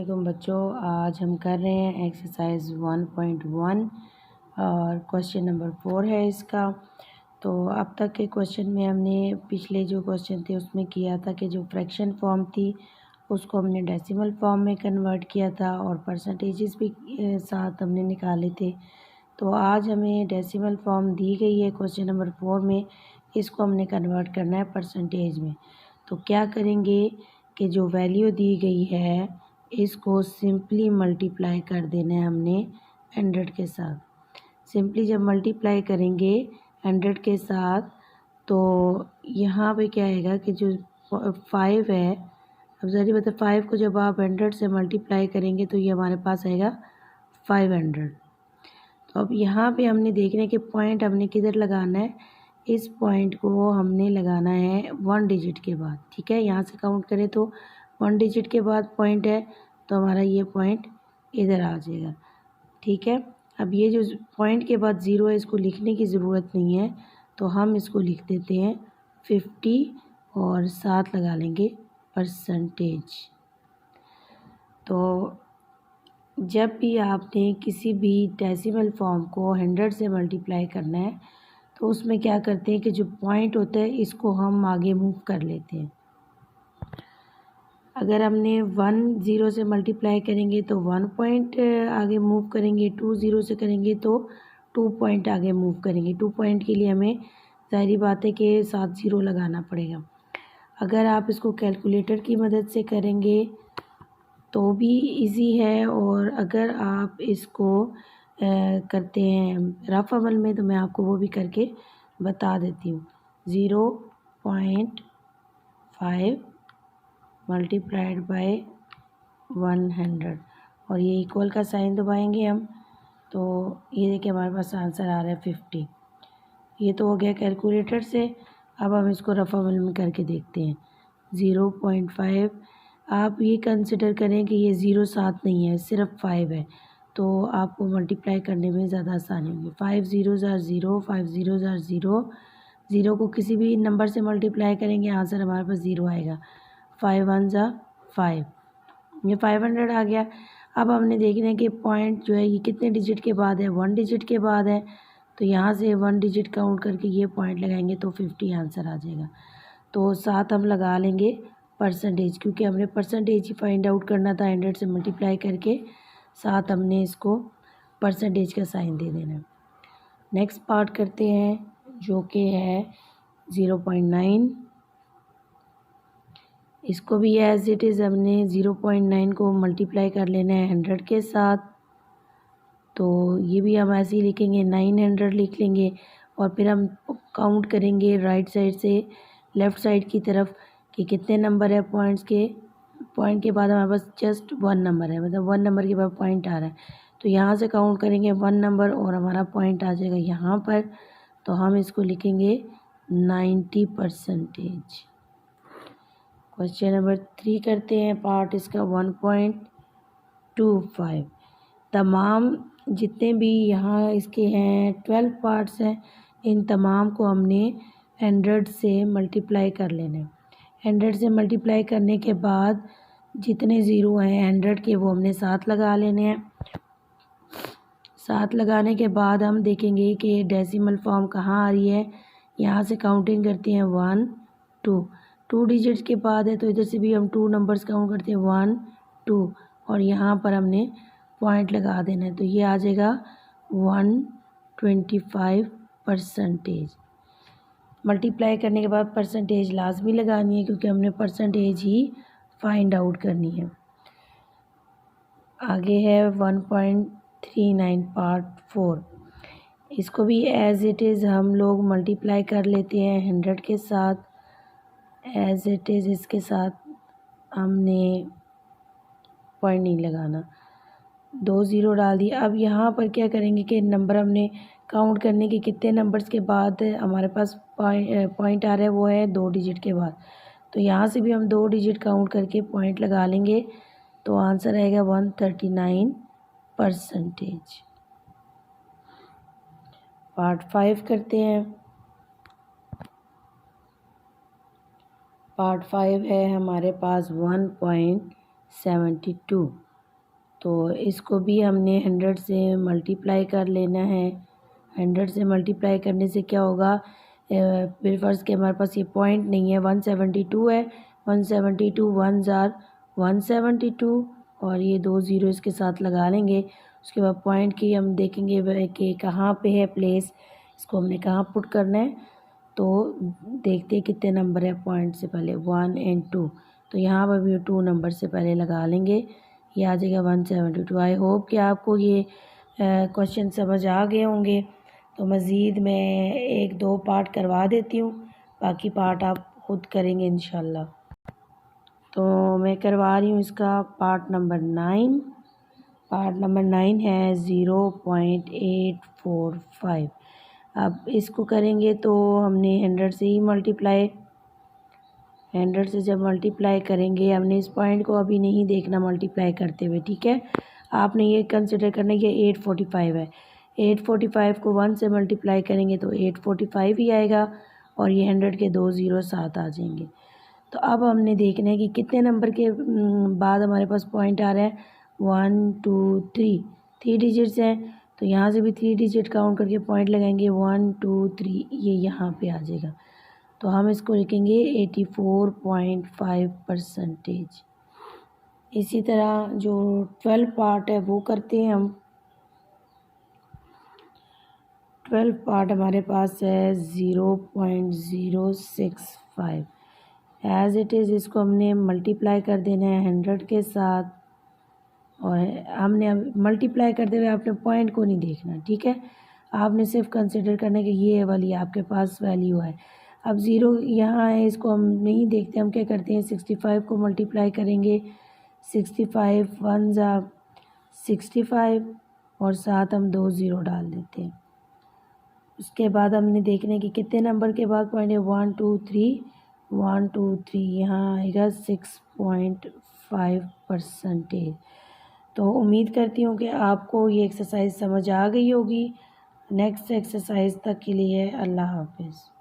वालेकुम बच्चों। आज हम कर रहे हैं एक्सरसाइज 1.1 और क्वेश्चन नंबर 4 है इसका। तो अब तक के क्वेश्चन में हमने पिछले जो क्वेश्चन थे उसमें किया था कि जो फ्रैक्शन फॉर्म थी उसको हमने डेसिमल फॉर्म में कन्वर्ट किया था और परसेंटेजेस भी साथ हमने निकाले थे। तो आज हमें डेसिमल फॉर्म दी गई है क्वेश्चन नंबर 4 में, इसको हमने कन्वर्ट करना है परसेंटेज में। तो क्या करेंगे कि जो वैल्यू दी गई है इसको सिंपली मल्टीप्लाई कर देना है हमने 100 के साथ। सिंपली जब मल्टीप्लाई करेंगे 100 के साथ तो यहाँ पे क्या आएगा कि जो 5 है, अब जरी मतलब 5 को जब आप 100 से मल्टीप्लाई करेंगे तो ये हमारे पास आएगा 500। तो अब यहाँ पे हमने देखने के पॉइंट हमने किधर लगाना है, इस पॉइंट को हमने लगाना है 1 डिजिट के बाद। ठीक है, यहाँ से काउंट करें तो 1 डिजिट के बाद पॉइंट है तो हमारा ये पॉइंट इधर आ जाएगा। ठीक है, अब ये जो पॉइंट के बाद 0 है इसको लिखने की ज़रूरत नहीं है, तो हम इसको लिख देते हैं 50 और साथ लगा लेंगे परसेंटेज। तो जब भी आपने किसी भी डेसिमल फॉर्म को 100 से मल्टीप्लाई करना है तो उसमें क्या करते हैं कि जो पॉइंट होता है इसको हम आगे मूव कर लेते हैं। अगर हमने 1 0 से मल्टीप्लाई करेंगे तो 1 पॉइंट आगे मूव करेंगे, 2 0 से करेंगे तो 2 पॉइंट आगे मूव करेंगे। 2 पॉइंट के लिए हमें ज़ाहिरी बात है कि 7 0 लगाना पड़ेगा। अगर आप इसको कैलकुलेटर की मदद से करेंगे तो भी इजी है, और अगर आप इसको करते हैं रफ अमल में तो मैं आपको वो भी करके बता देती हूँ। 0.5 मल्टीप्लाइड बाय 100 और ये इक्वल का साइन दबाएंगे हम, तो ये देखिए हमारे पास आंसर आ रहा है 50। ये तो हो गया कैलकुलेटर से। अब हम इसको रफ अमल में करके देखते हैं। 0.5 आप ये कंसिडर करें कि ये 0 साथ नहीं है, सिर्फ 5 है, तो आपको मल्टीप्लाई करने में ज़्यादा आसानी होगी। 5 0s are 0, 5 0s are 0। 0 को किसी भी नंबर से मल्टीप्लाई करेंगे आंसर हमारे पास 0 आएगा। 5 1s are 5, ये 500 आ गया। अब हमने देखना है कि पॉइंट जो है ये कितने डिजिट के बाद है, 1 डिजिट के बाद है, तो यहाँ से 1 डिजिट काउंट करके ये पॉइंट लगाएंगे तो 50 आंसर आ जाएगा। तो साथ हम लगा लेंगे परसेंटेज, क्योंकि हमने परसेंटेज ही फाइंड आउट करना था 100 से मल्टीप्लाई करके, साथ हमने इसको परसेंटेज का साइन दे देना। नेक्स्ट पार्ट करते हैं जो कि है 0.9। इसको भी एज इट इज़ हमने 0.9 को मल्टीप्लाई कर लेना है 100 के साथ, तो ये भी हम ऐसे ही लिखेंगे 900 लिख लेंगे। और फिर हम काउंट करेंगे राइट साइड से लेफ़्ट साइड की तरफ कि कितने नंबर है पॉइंट्स के। पॉइंट के बाद हमारे पास जस्ट 1 नंबर है, मतलब 1 नंबर के बाद पॉइंट आ रहा है, तो यहाँ से काउंट करेंगे 1 नंबर और हमारा पॉइंट आ जाएगा यहाँ पर, तो हम इसको लिखेंगे 90%। क्वेश्चन नंबर 3 करते हैं पार्ट इसका 1.25। तमाम जितने भी यहाँ इसके हैं 12 पार्ट्स हैं, इन तमाम को हमने 100 से मल्टीप्लाई कर लेना है। 100 से मल्टीप्लाई करने के बाद जितने ज़ीरो हैं 100 के वो हमने साथ लगा लेने हैं। साथ लगाने के बाद हम देखेंगे कि डेसिमल फॉर्म कहाँ आ रही है। यहाँ से काउंटिंग करते हैं 1 2 डिजिट्स के बाद है, तो इधर से भी हम 2 नंबर्स काउंट करते हैं 1 2, और यहाँ पर हमने पॉइंट लगा देना है, तो ये आ जाएगा 125%। मल्टीप्लाई करने के बाद परसेंटेज लाजमी लगानी है, क्योंकि हमने परसेंटेज ही फाइंड आउट करनी है। आगे है 1.39 पार्ट 4। इसको भी एज इट इज़ हम लोग मल्टीप्लाई कर लेते हैं 100 के साथ। एज इट इज़ इसके साथ हमने पॉइंट नहीं लगाना, 2 0 डाल दिया। अब यहाँ पर क्या करेंगे कि नंबर हमने काउंट करने के कितने नंबर्स के बाद हमारे पास पॉइंट आ रहा है, वो है 2 डिजिट के बाद, तो यहाँ से भी हम 2 डिजिट काउंट करके पॉइंट लगा लेंगे, तो आंसर आएगा 139%। पार्ट 5 करते हैं। पार्ट 5 है हमारे पास 1.72। तो इसको भी हमने 100 से मल्टीप्लाई कर लेना है। 100 से मल्टीप्लाई करने से क्या होगा, फिर फ़र्ज़ के हमारे पास ये पॉइंट नहीं है, 172 है, 172 1s आर 172 और ये 2 ज़ीरो इसके साथ लगा लेंगे। उसके बाद पॉइंट की हम देखेंगे कि कहाँ पे है प्लेस, इसको हमने कहाँ पुट करना है। तो देखते हैं कितने नंबर है पॉइंट से पहले, 1 और 2, तो यहाँ पर भी 2 नंबर से पहले लगा लेंगे, ये आ जाएगा 172। आई होप कि आपको ये क्वेश्चन समझ आ गए होंगे। तो मज़ीद मैं 1-2 पार्ट करवा देती हूँ, बाकी पार्ट आप खुद करेंगे इंशाल्लाह। तो मैं करवा रही हूँ इसका पार्ट नंबर 9। पार्ट नंबर 9 है 0.845। अब इसको करेंगे तो हमने 100 से ही मल्टीप्लाई, 100 से जब मल्टीप्लाई करेंगे, हमने इस पॉइंट को अभी नहीं देखना मल्टीप्लाई करते हुए, ठीक है। आपने ये कंसिडर करना है कि 845 है, 845 को 1 से मल्टीप्लाई करेंगे तो 845 ही आएगा और ये 100 के 2 ज़ीरो साथ आ जाएंगे। तो अब हमने देखना है कि कितने नंबर के बाद हमारे पास पॉइंट आ रहा है, 1 2 3 डिजिट्स हैं, तो यहाँ से भी 3 डिजिट काउंट करके पॉइंट लगाएंगे, 1 2 3, ये यहाँ पे आ जाएगा। तो हम इसको लिखेंगे 84.5%। इसी तरह जो 12 पार्ट है वो करते हैं हम। 12 पार्ट हमारे पास है 0.065। एज़ इट इज़ इसको हमने मल्टीप्लाई कर देना है 100 के साथ, और हमने अब मल्टीप्लाई करते हुए आपने पॉइंट को नहीं देखना, ठीक है। आपने सिर्फ कंसिडर करना है कि ये वाली आपके पास वैल्यू है। अब ज़ीरो यहाँ है, इसको हम नहीं देखते, हम क्या करते हैं 65 को मल्टीप्लाई करेंगे, 65 1s आर 65 और साथ हम 2 ज़ीरो डाल देते हैं। उसके बाद हमने देखना है कि कितने नंबर के बाद पॉइंट है, 1 2 3, 1 2 3, यहाँ आएगा 6.5%। तो उम्मीद करती हूँ कि आपको ये एक्सरसाइज समझ आ गई होगी। नेक्स्ट एक्सरसाइज तक के लिए अल्लाह हाफिज़।